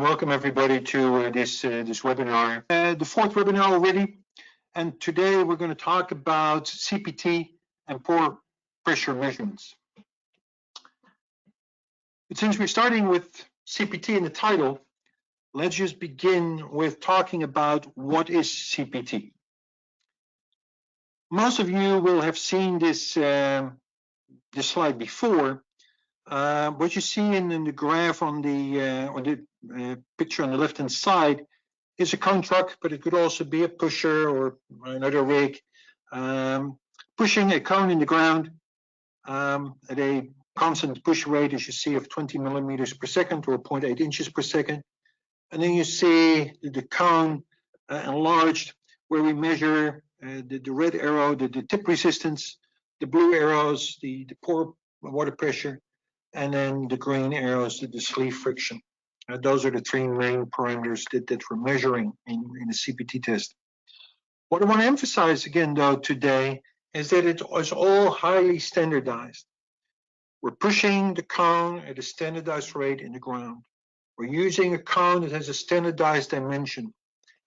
Welcome everybody to this webinar, the fourth webinar already. And today we're going to talk about CPT and pore pressure measurements. But since we're starting with CPT in the title, let's just begin with talking about what is CPT. Most of you will have seen this slide before. What you see in the graph on the picture on the left-hand side is a cone truck, but it could also be a pusher or another rig pushing a cone in the ground at a constant push rate, as you see, of 20 millimeters per second or 0.8 inches per second. And then you see the cone enlarged, where we measure the red arrow, the tip resistance, the blue arrows, the pore water pressure, and then the green arrows, the sleeve friction. Those are the three main parameters that we're measuring in a CPT test. What I want to emphasize again, though, today is that it is all highly standardized. We're pushing the cone at a standardized rate in the ground. We're using a cone that has a standardized dimension.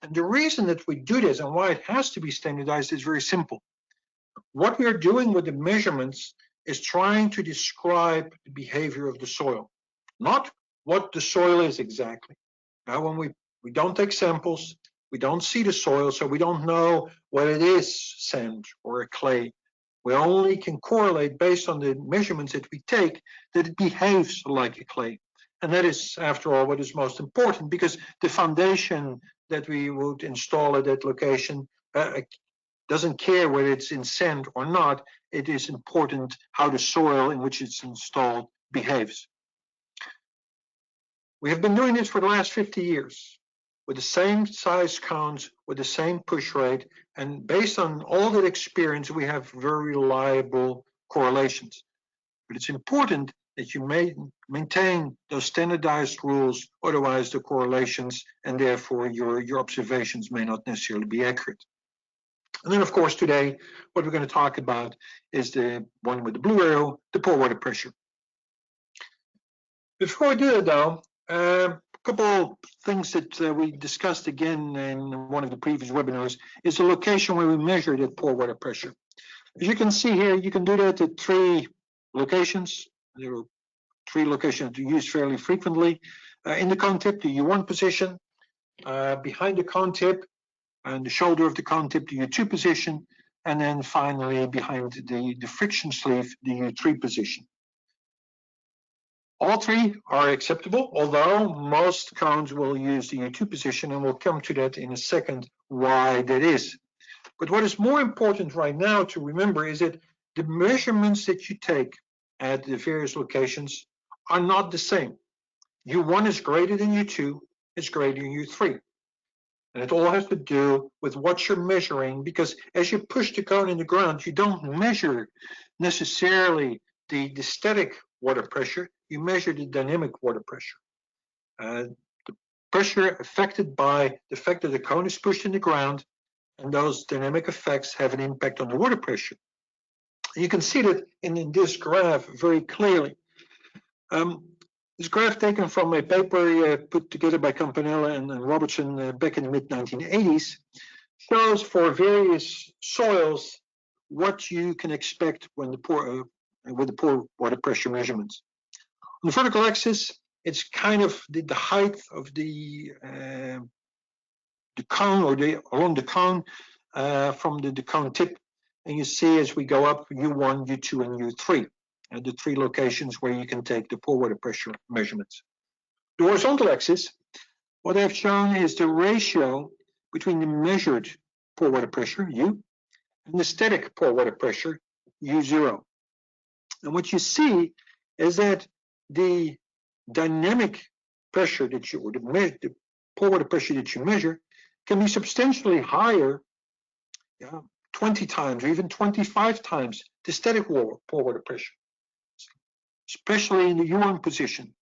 And the reason that we do this and why it has to be standardized is very simple. What we are doing with the measurements is trying to describe the behavior of the soil, not what the soil is exactly. Now, when we don't take samples, we don't see the soil, so we don't know whether it is sand or a clay. We only can correlate based on the measurements that we take that it behaves like a clay. And that is, after all, what is most important, because the foundation that we would install at that location doesn't care whether it's in sand or not. It is important how the soil in which it's installed behaves. We have been doing this for the last 50 years with the same size cones, with the same push rate, and based on all that experience, we have very reliable correlations. But it's important that you maintain those standardized rules, otherwise the correlations and therefore your observations may not necessarily be accurate. And then, of course, today, what we're going to talk about is the one with the blue arrow, the pore water pressure. Before I do it, though, a couple things that we discussed again in one of the previous webinars is the location where we measure that pore water pressure. As you can see here, you can do that at three locations. There are three locations to use fairly frequently. In the cone tip, the U1 position, behind the cone tip, and the shoulder of the cone tip, the U2 position, and then finally behind the friction sleeve, the U3 position. All three are acceptable, although most cones will use the U2 position, and we'll come to that in a second why that is. But what is more important right now to remember is that the measurements that you take at the various locations are not the same. U1 is greater than U2, it's greater than U3. And it all has to do with what you're measuring, because as you push the cone in the ground, you don't measure necessarily the static water pressure, you measure the dynamic water pressure. The pressure affected by the fact that the cone is pushed in the ground, and those dynamic effects have an impact on the water pressure. You can see that in this graph very clearly. This graph taken from a paper put together by Campanella and Robertson back in the mid-1980s shows for various soils what you can expect when with the pore water pressure measurements. On the vertical axis, it's kind of the height of the cone or along the cone from the cone tip, and you see as we go up U1, U2, and U3. The three locations where you can take the pore water pressure measurements. The horizontal axis, what I've shown is the ratio between the measured pore water pressure, U, and the static pore water pressure, U0. And what you see is that the dynamic pressure that or the pore water pressure that you measure can be substantially higher, 20 times or even 25 times the static pore water pressure, especially in the U1 position.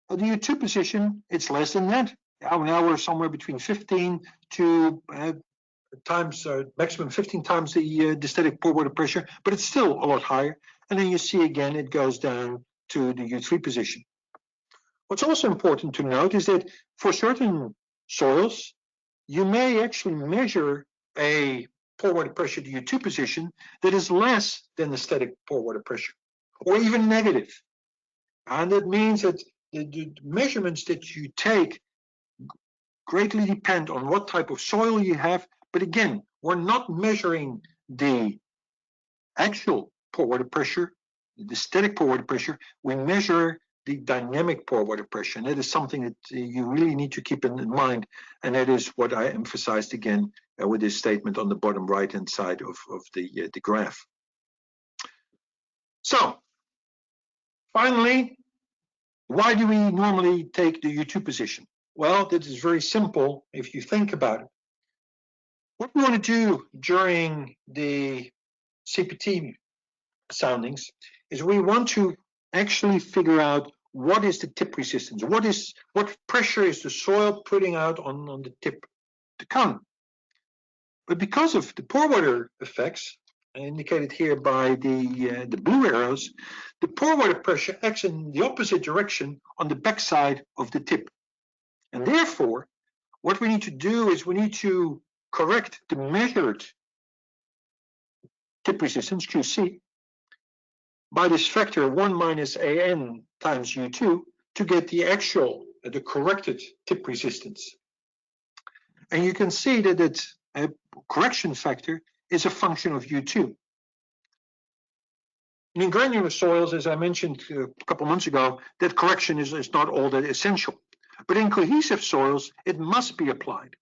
The U2 position, it's less than that. Now we're somewhere between 15 to times, maximum 15 times the static pore water pressure, but it's still a lot higher. And then you see again, it goes down to the U3 position. What's also important to note is that for certain soils, you may actually measure a pore water pressure to U2 position that is less than the static pore water pressure, or even negative. And that means that the measurements that you take greatly depend on what type of soil you have. But again, we're not measuring the actual pore water pressure, the static pore water pressure. We measure the dynamic pore water pressure, and that is something that you really need to keep in mind, and that is what I emphasized again with this statement on the bottom right-hand side of the graph. So, finally, why do we normally take the U2 position? Well, that is very simple if you think about it. What we want to do during the CPT soundings is we want to actually figure out what is the tip resistance, what pressure is the soil putting out on the tip, the cone. But because of the pore water effects, indicated here by the blue arrows, the pore water pressure acts in the opposite direction on the backside of the tip. And therefore, what we need to do is we need to correct the measured tip resistance, QC, by this factor 1 minus AN times U2 to get the actual, the corrected tip resistance. And you can see that its correction factor is a function of U2. In granular soils, as I mentioned a couple months ago, that correction is not all that essential. But in cohesive soils, it must be applied.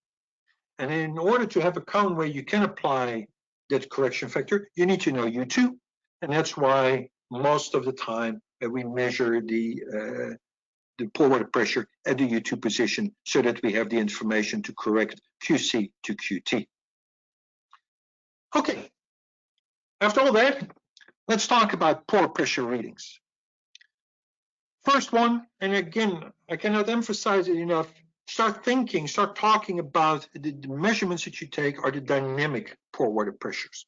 And in order to have a cone where you can apply that correction factor, you need to know U2. And that's why most of the time we measure the pore water pressure at the U2 position so that we have the information to correct QC to QT. Okay, after all that, let's talk about pore pressure readings. First one, and again, I cannot emphasize it enough, start talking about the measurements that you take are the dynamic pore water pressures.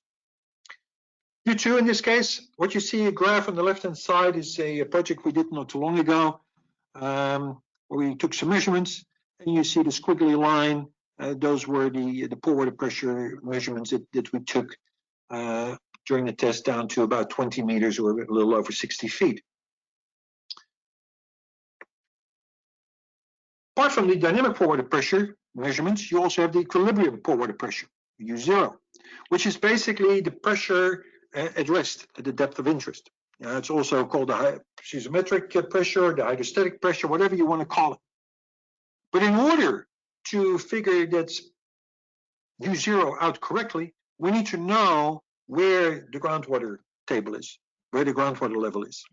U2 in this case, what you see a graph on the left-hand side is a project we did not too long ago, where we took some measurements, and you see the squiggly line, those were the pore water pressure measurements that we took during the test down to about 20 meters or a little over 60 feet. Apart from the dynamic pore water pressure measurements, you also have the equilibrium pore water pressure, U0, which is basically the pressure at rest at the depth of interest. It's also called the seismometric pressure, the hydrostatic pressure, whatever you want to call it. But in order to figure that U0 out correctly, we need to know where the groundwater table is, where the groundwater level is.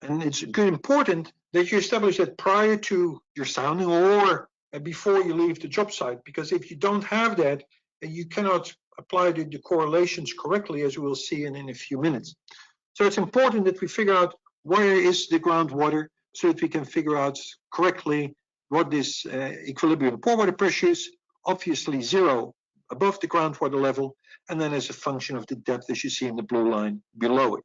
And it's important that you establish that prior to your sounding or before you leave the job site, because if you don't have that, you cannot apply the correlations correctly, as we will see in a few minutes. So it's important that we figure out where is the groundwater so that we can figure out correctly what this equilibrium pore water pressure is, obviously 0 above the groundwater level, and then as a function of the depth, as you see in the blue line below it.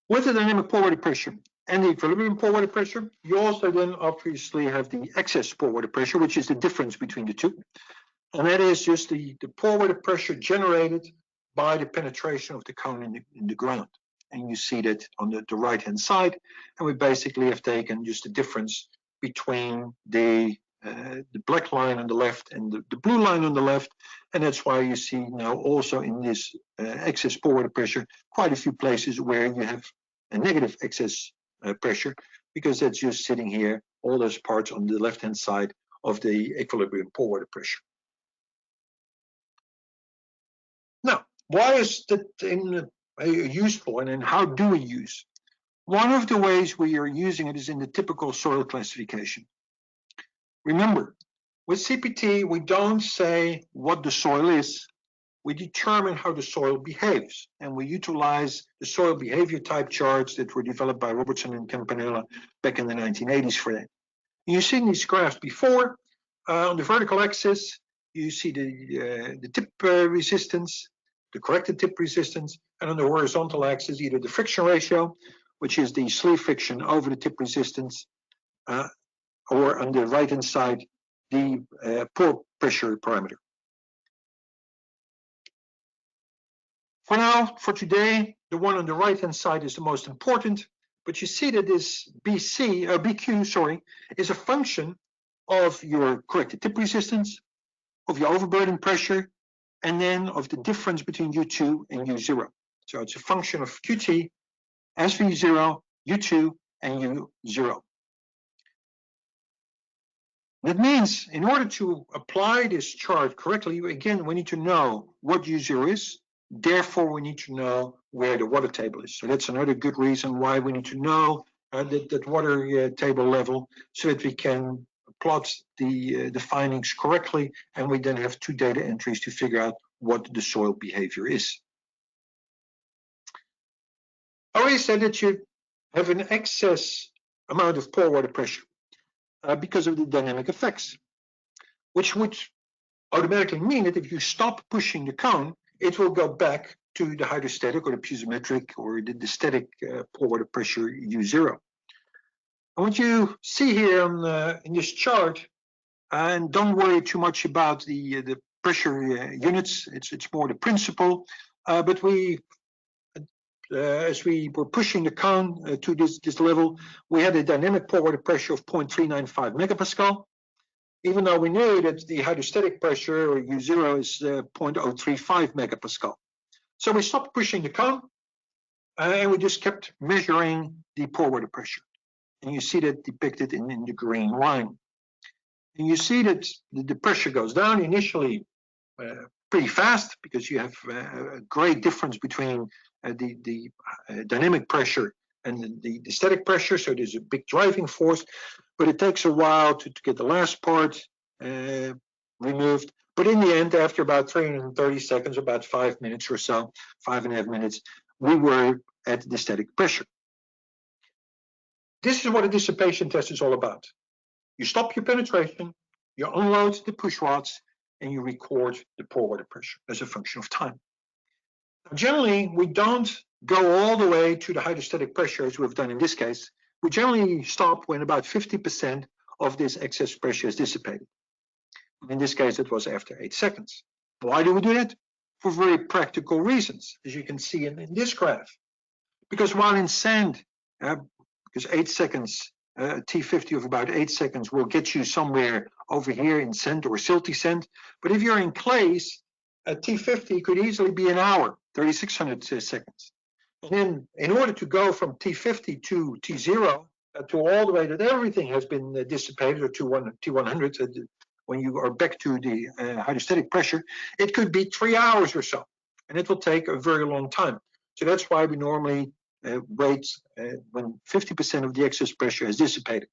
With the dynamic pore water pressure and the equilibrium pore water pressure, you also then obviously have the excess pore water pressure, which is the difference between the two. And that is just the pore water pressure generated by the penetration of the cone in the ground. And you see that on the right-hand side. And we basically have taken just the difference between the black line on the left and the blue line on the left. And that's why you see now also in this excess pore water pressure, quite a few places where you have a negative excess pressure, because that's just sitting here, all those parts on the left-hand side of the equilibrium pore water pressure. Now, why is that useful, and then how do we use? One of the ways we are using it is in the typical soil classification. Remember, with CPT, we don't say what the soil is. We determine how the soil behaves, and we utilize the soil behavior type charts that were developed by Robertson and Campanella back in the 1980s for that. You've seen these graphs before. On the vertical axis, you see the tip resistance, the corrected tip resistance, and on the horizontal axis, either the friction ratio which is the sleeve friction over the tip resistance, or on the right-hand side, the pore pressure parameter. For now, for today, the one on the right-hand side is the most important, but you see that this BQ, is a function of your corrected tip resistance, of your overburden pressure, and then of the difference between U2 and U0. So it's a function of QT, SV0, U2, and U0. That means in order to apply this chart correctly, again, we need to know what U0 is. Therefore, we need to know where the water table is. So that's another good reason why we need to know that water table level, so that we can plot the findings correctly, and we then have two data entries to figure out what the soil behavior is. I already said that you have an excess amount of pore water pressure because of the dynamic effects, which would automatically mean that if you stop pushing the cone, it will go back to the hydrostatic or the piezometric or the static pore water pressure U0. And what you see here on, in this chart, and don't worry too much about the pressure units, it's more the principle, but as we were pushing the cone to this level, we had a dynamic pore water pressure of 0.395 megapascal, even though we knew that the hydrostatic pressure, or U0, is 0.035 megapascal. So we stopped pushing the cone, and we just kept measuring the pore water pressure. And you see that depicted in the green line. And you see that the pressure goes down initially pretty fast, because you have a great difference between the dynamic pressure and the static pressure, so there's a big driving force, but it takes a while to get the last part removed. But in the end, after about 330 seconds, about 5 minutes or so, 5.5 minutes, we were at the static pressure. This is what a dissipation test is all about. You stop your penetration, you unload the push rods, and you record the pore water pressure as a function of time. Now, generally, we don't go all the way to the hydrostatic pressure as we've done in this case. We generally stop when about 50% of this excess pressure is dissipated. In this case, it was after 8 seconds. Why do we do that? For very practical reasons, as you can see in this graph. Because while in sand, because 8 seconds, T50 of about 8 seconds will get you somewhere over here in sand or silty sand. But if you're in clays, T50 could easily be an hour, 3,600 seconds. And then in order to go from T50 to T0, to all the way that everything has been dissipated, or to T100, when you are back to the hydrostatic pressure, it could be 3 hours or so. And it will take a very long time. So that's why we normally wait when 50% of the excess pressure is dissipated.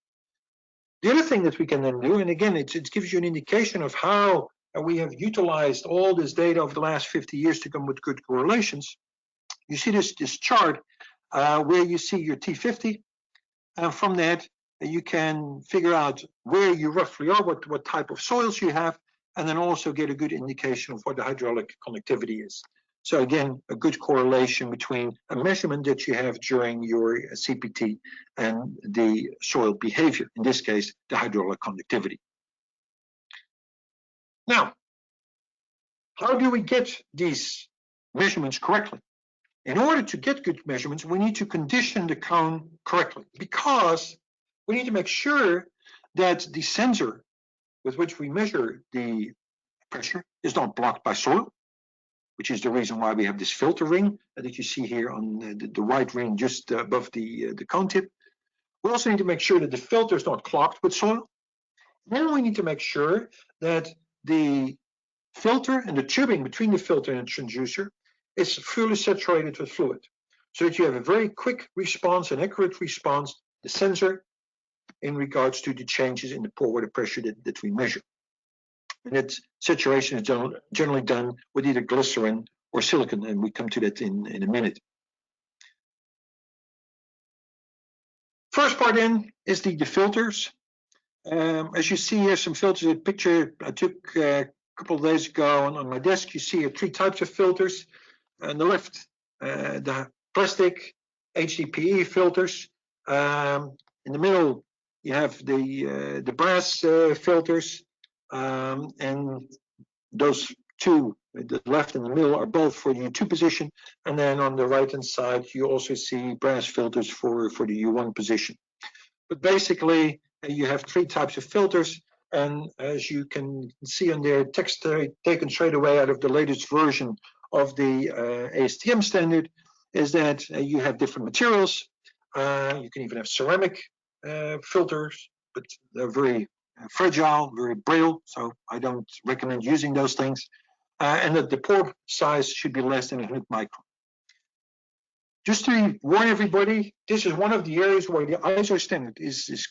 The other thing that we can then do, and again, it gives you an indication of how we have utilized all this data over the last 50 years to come with good correlations. You see this chart where you see your T50, and from that you can figure out where you roughly are, what type of soils you have, and then also get a good indication of what the hydraulic conductivity is. So again, a good correlation between a measurement that you have during your CPT and the soil behavior, in this case, the hydraulic conductivity. Now, how do we get these measurements correctly? In order to get good measurements, we need to condition the cone correctly, because we need to make sure that the sensor with which we measure the pressure is not blocked by soil, which is the reason why we have this filter ring that you see here on the white ring just above the cone tip. We also need to make sure that the filter is not clogged with soil. Then we need to make sure that the filter and the tubing between the filter and the transducer is fully saturated with fluid, so that you have a very quick response, an accurate response, the sensor, in regards to the changes in the pore water pressure that we measure. And that saturation is generally done with either glycerin or silicon, and we come to that in a minute. First part in is the filters. As you see here, some filters, a picture I took a couple of days ago on my desk. You see 3 types of filters. On the left, the plastic HDPE filters. In the middle, you have the brass filters, and those two, the left and the middle, are both for the U2 position. And then on the right-hand side, you also see brass filters for the U1 position. But basically, you have three types of filters. And as you can see on their text taken straight away out of the latest version of the ASTM standard, is that you have different materials. You can even have ceramic filters, but they're very fragile, very brittle, so I don't recommend using those things. And that the pore size should be less than 100 micron. Just to warn everybody, this is one of the areas where the ISO standard is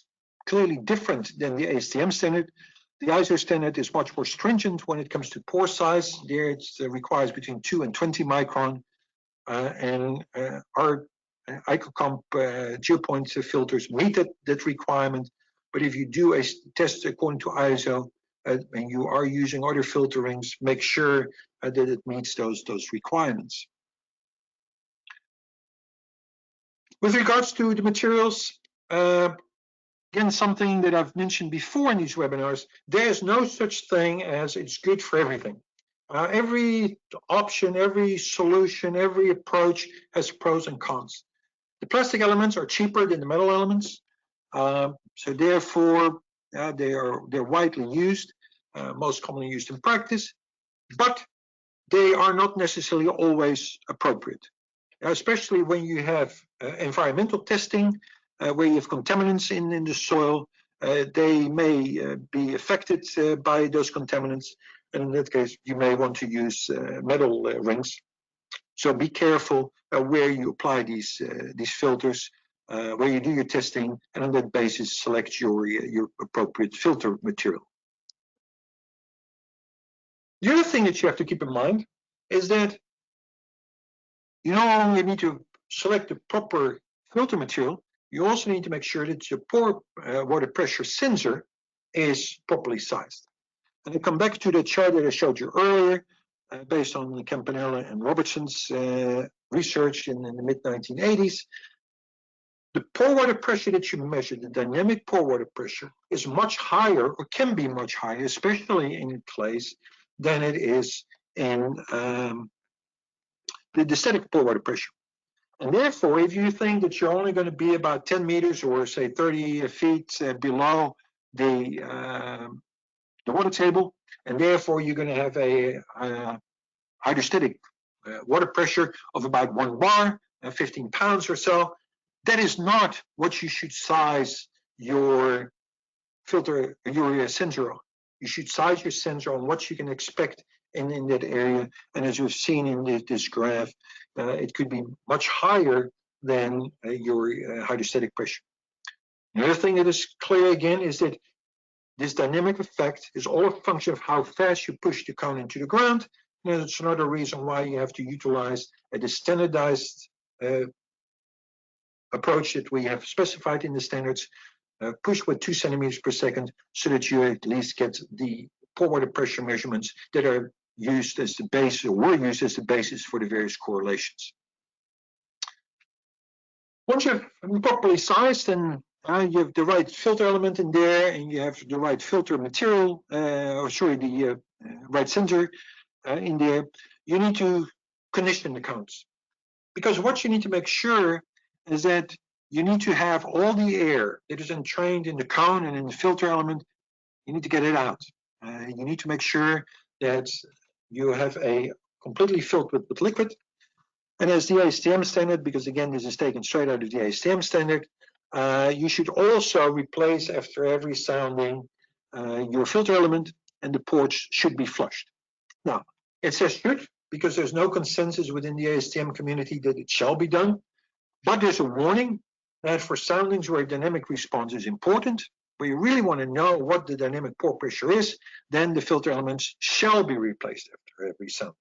clearly different than the ASTM standard. The ISO standard is much more stringent when it comes to pore size. There it requires between 2 and 20 micron, and our Eijkelkamp geopoint filters meet that requirement. But if you do a test according to ISO and you are using other filterings, make sure that it meets those requirements. With regards to the materials, again, something that I've mentioned before in these webinars, there's no such thing as it's good for everything. Every option, every solution, every approach has pros and cons. The plastic elements are cheaper than the metal elements, so therefore they're widely used, most commonly used in practice, but they are not necessarily always appropriate, especially when you have environmental testing, where you have contaminants in the soil. They may be affected by those contaminants, and in that case, you may want to use metal rings. So be careful where you apply these filters, where you do your testing, and on that basis, select your appropriate filter material. The other thing that you have to keep in mind is that you not only need to select the proper filter material, you also need to make sure that your pore water pressure sensor is properly sized. And I come back to the chart that I showed you earlier, based on Campanella and Robertson's research in the mid-1980s. The pore water pressure that you measure, the dynamic pore water pressure, is much higher, or can be much higher, especially in clays, than it is in the static pore water pressure. And therefore, if you think that you're only going to be about 10 meters or say 30 feet below the water table, and therefore you're going to have a hydrostatic water pressure of about 1 bar, 15 pounds or so, that is not what you should size your filter, your sensor on. You should size your sensor on what you can expect in that area. And as you've seen in this graph, it could be much higher than your hydrostatic pressure. The other thing that is clear again is that this dynamic effect is all a function of how fast you push the cone into the ground. And it's another reason why you have to utilize the standardized approach that we have specified in the standards, push with 2 centimeters per second, so that you at least get the pore water pressure measurements that are used as the base, or were used as the basis for the various correlations. Once you've properly sized and you have the right filter element in there, and you have the right filter material, the right sensor in there, you need to condition the cones. Because what you need to make sure is that you need to have all the air that is entrained in the cone and in the filter element, you need to get it out. You need to make sure that you have a completely filled with liquid. And as the ASTM standard, because again, this is taken straight out of the ASTM standard, you should also replace after every sounding your filter element, and the ports should be flushed. Now, it says should, because there's no consensus within the ASTM community that it shall be done, but there's a warning that for soundings where dynamic response is important, where you really want to know what the dynamic pore pressure is, then the filter elements shall be replaced after every sound.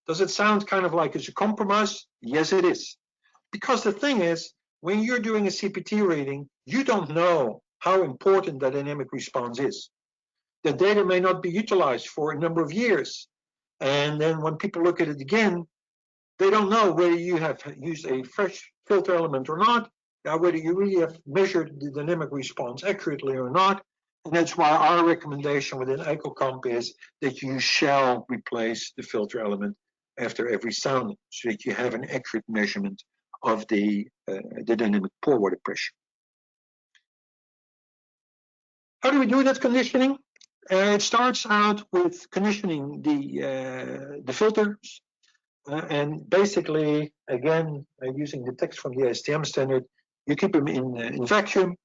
Does it sound kind of like it's a compromise? Yes, it is. Because the thing is, when you're doing a CPT reading, you don't know how important the dynamic response is. The data may not be utilized for a number of years. And then when people look at it again, they don't know whether you have used a fresh filter element or not, whether you really have measured the dynamic response accurately or not. And that's why our recommendation within Eijkelkamp is that you shall replace the filter element after every sounding, so that you have an accurate measurement of the dynamic pore water pressure. How do we do that conditioning? It starts out with conditioning the filters. And basically, again, using the text from the ASTM standard, you keep them in vacuum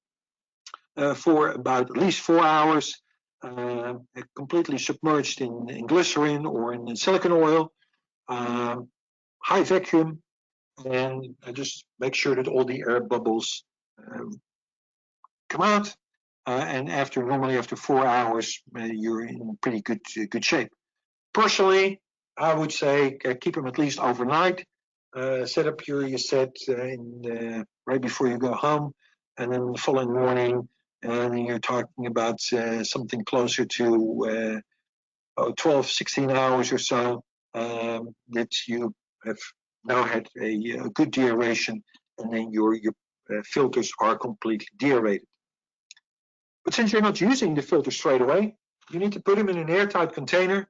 for about at least 4 hours, completely submerged in glycerin or in silicon oil, high vacuum, and just make sure that all the air bubbles come out. And normally after 4 hours, you're in pretty good shape. Personally, I would say keep them at least overnight. Set up your set right before you go home, and then the following morning, and you're talking about something closer to 12, 16 hours or so, that you have now had a good deaeration, and then your filters are completely deaerated. But since you're not using the filter straight away, you need to put them in an airtight container,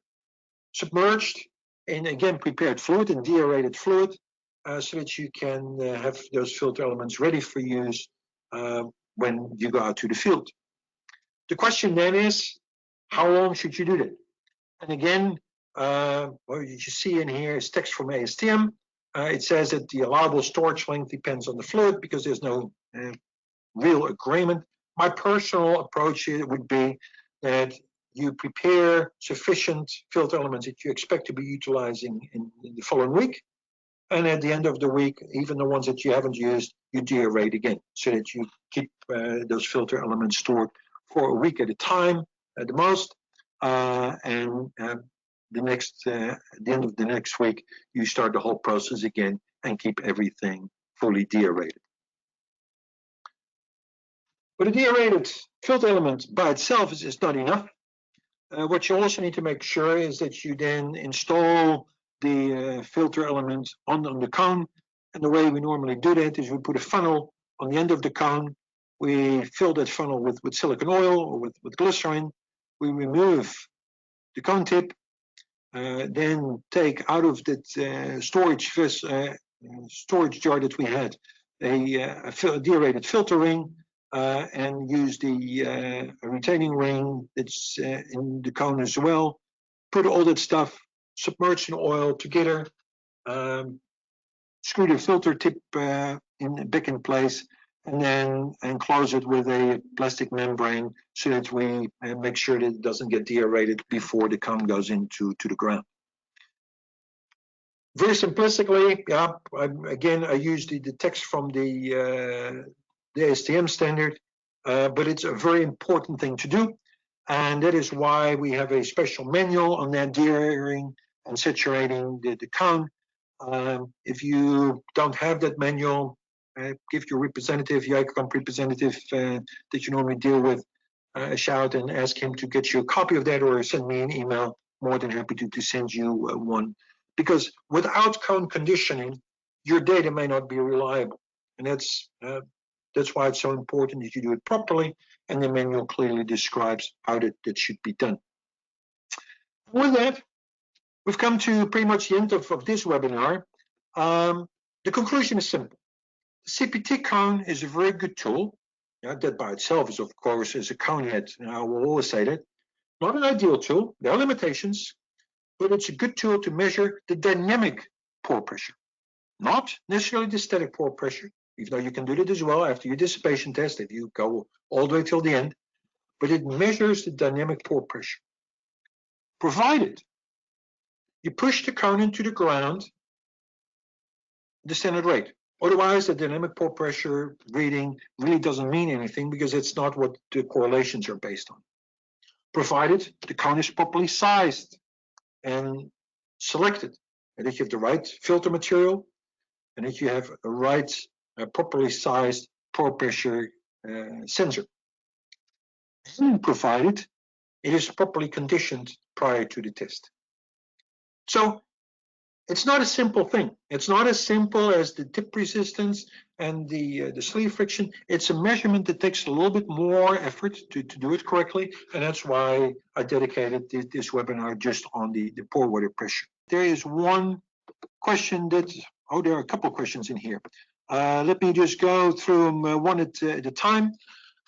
submerged in, again, prepared fluid and deaerated fluid, so that you can have those filter elements ready for use when you go out to the field. The question then is, how long should you do that? And again, what you see in here is text from ASTM. It says that the allowable storage length depends on the fluid because there's no real agreement. My personal approach would be that you prepare sufficient filter elements that you expect to be utilizing in the following week. And at the end of the week, even the ones that you haven't used, you deaerate again, so that you keep those filter elements stored for a week at a time at the most. And the end of the next week, you start the whole process again and keep everything fully deaerated. But a deaerated filter element by itself is not enough. What you also need to make sure is that you then install the filter element on the cone. And the way we normally do that is we put a funnel on the end of the cone. We fill that funnel with silicon oil or with glycerin. We remove the cone tip, then take out of that storage jar that we had a deaerated filter ring, and use the retaining ring that's in the cone as well. Put all that stuff submerged in oil together, screw the filter tip back in place, and then close it with a plastic membrane so that we make sure that it doesn't get deaerated before the cone goes into the ground. Very simplistically, I use the text from the ASTM standard, but it's a very important thing to do. And that is why we have a special manual on that deaerating and saturating the cone. If you don't have that manual, give your representative, your Eijkelkamp representative that you normally deal with, a shout and ask him to get you a copy of that, or send me an email. More than happy to send you one. Because without cone conditioning, your data may not be reliable. And that's why it's so important that you do it properly, and the manual clearly describes how that should be done. With that, we've come to pretty much the end of this webinar. The conclusion is simple. The CPT cone is a very good tool. That by itself is, of course, as a cone head. I will always say that. Not an ideal tool. There are limitations, but it's a good tool to measure the dynamic pore pressure, not necessarily the static pore pressure, even though you can do that as well after your dissipation test if you go all the way till the end, but it measures the dynamic pore pressure. Provided you push the cone into the ground the standard rate. Otherwise, the dynamic pore pressure reading really doesn't mean anything because it's not what the correlations are based on. Provided the cone is properly sized and selected, and that you have the right filter material, and that you have a right, properly sized pore pressure sensor. And provided it is properly conditioned prior to the test. So It's not a simple thing. It's not as simple as the tip resistance and the sleeve friction. It's a measurement that takes a little bit more effort to do it correctly, and that's why I dedicated this webinar just on the pore water pressure. There is one question that, oh, there are a couple of questions in here. Let me just go through them one at a time.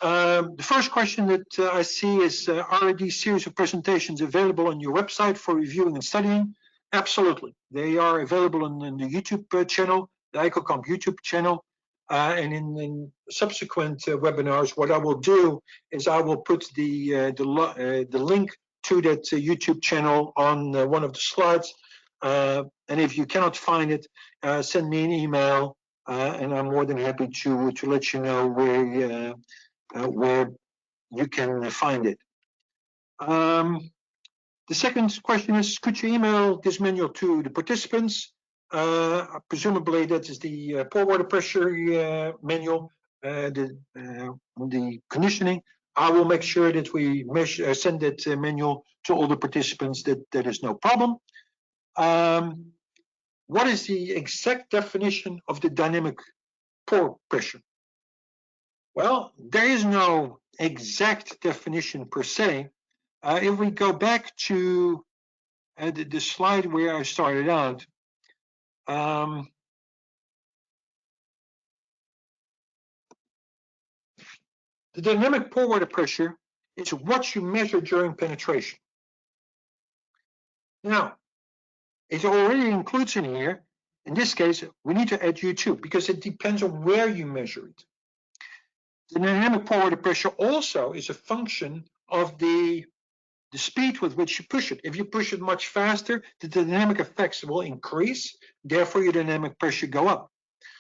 The first question that I see is, are these series of presentations available on your website for reviewing and studying? Absolutely. They are available on the YouTube channel, the Eijkelkamp YouTube channel. And in subsequent webinars, what I will do is I will put the link to that YouTube channel on one of the slides. And if you cannot find it, send me an email, and I'm more than happy to let you know where you can find it. The second question is, could you email this manual to the participants? Presumably that is the pore water pressure manual, the conditioning. I will make sure that we send that manual to all the participants. That is no problem. What is the exact definition of the dynamic pore pressure? Well, there is no exact definition per se. If we go back to the slide where I started out, the dynamic pore water pressure is what you measure during penetration. Now, it already includes in here, in this case, we need to add U2 because it depends on where you measure it. The dynamic pore water pressure also is a function of the speed with which you push it. If you push it much faster, the dynamic effects will increase, therefore your dynamic pressure go up.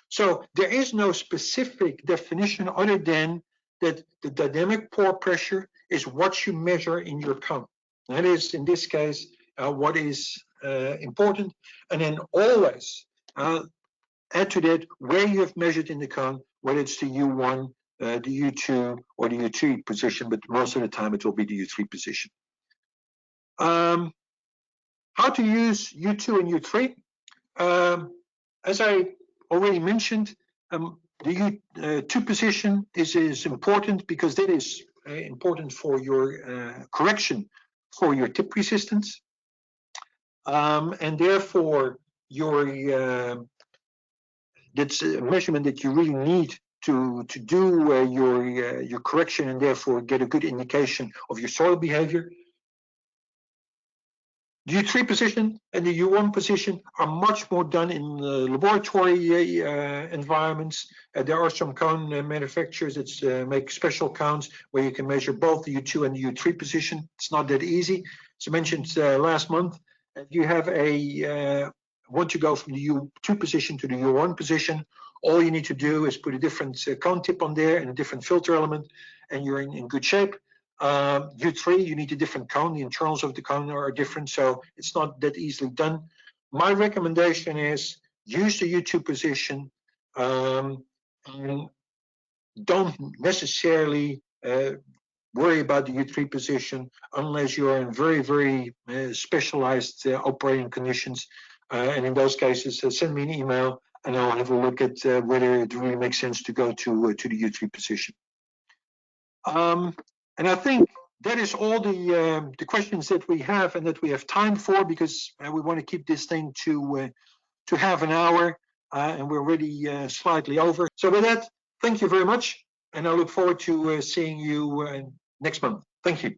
So there is no specific definition other than that the dynamic pore pressure is what you measure in your cone. That is, in this case, what is important. And then always add to that where you have measured in the cone, whether it's the U1, the U2, or the U3 position, but most of the time it will be the U3 position. How to use U2 and U3? As I already mentioned, the U2 position is important because that is important for your correction for your tip resistance. And therefore, that's a measurement that you really need to do your correction and therefore get a good indication of your soil behavior. The U3 position and the U1 position are much more done in laboratory environments. There are some cone manufacturers that make special cones where you can measure both the U2 and the U3 position. It's not that easy. As I mentioned last month, if you have want to go from the U2 position to the U1 position, all you need to do is put a different cone tip on there and a different filter element, and you're in good shape. U3, you need a different cone. The internals of the cone are different, so it's not that easily done. My recommendation is use the U2 position and don't necessarily worry about the U3 position unless you're in very, very specialized operating conditions. And in those cases, send me an email and I'll have a look at whether it really makes sense to go to the U3 position. And I think that is all the questions that we have and that we have time for, because we want to keep this thing to half an hour, and we're already slightly over. So with that, thank you very much, and I look forward to seeing you next month. Thank you.